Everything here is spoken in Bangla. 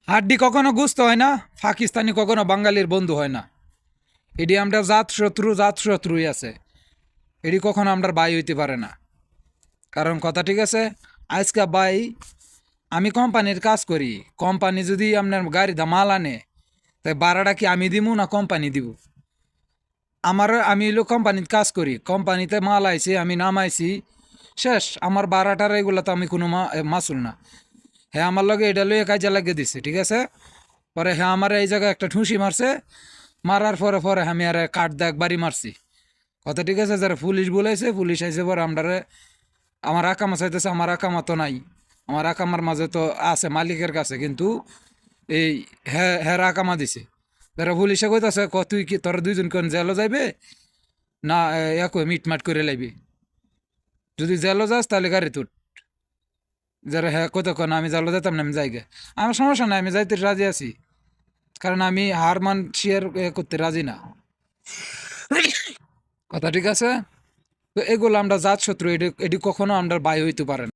হাড্ডি কখনো গুস্ত হয় না, পাকিস্তানি কখনো বাঙালির বন্ধু হয় না। এটি আমরা জাত শত্রুই আছে, এটি কখনো আমরা বাই হইতে পারে না। কারণ কথা ঠিক আছে, আজকে বাই আমি কোম্পানির কাজ করি, কোম্পানি যদি আপনার গাড়িতে মাল আনে তাই ভাড়াটা কি আমি দিব না কোম্পানি দিব? আমি হলো কোম্পানিতে কাজ করি, কোম্পানিতে মাল আইছে আমি নামাইছি, শেষ। আমার ভাড়াটার এগুলো তো আমি কোনো মাসুল না। হ্যাঁ আমার লগে এটা লইয়ে কাজে লাগিয়ে দিচ্ছে, ঠিক আছে। পরে হ্যাঁ আমার এই জায়গায় একটা ঠুসি মারছে, মারার পরে পরে আমি আর কাঠ দেখ বাড়ি মারছি। কথা ঠিক আছে, যারা পুলিশ বলেছে, পুলিশ আইসে পরে আমার আকামা চাইতেছে, আমার আকামা তো নাই। আমার আকামার মাঝে তো আছে মালিকের কাছে, কিন্তু এই হ্যাঁ হ্যাঁ আকামা দিছে। যারা পুলিশে কইতাছে তুই কি তোর দুইজন কোন জেলও যাইবে না মিটমাট করে লাইবি, যদি জেলও যাস তাহলে গাড়ি তুট। যারা হ্যাঁ কতক্ষণ আমি জেলও যেতাম না, আমি যাইগে, আমার সমস্যা নাই, আমি যাইতে রাজি আছি। কারণ আমি হার মান শেয়ার করতে রাজি না। কথা ঠিক আছে। তো এগুলো আমরা জাত শত্রু, এটি কখনো আমরা বাই হইতে পারে না।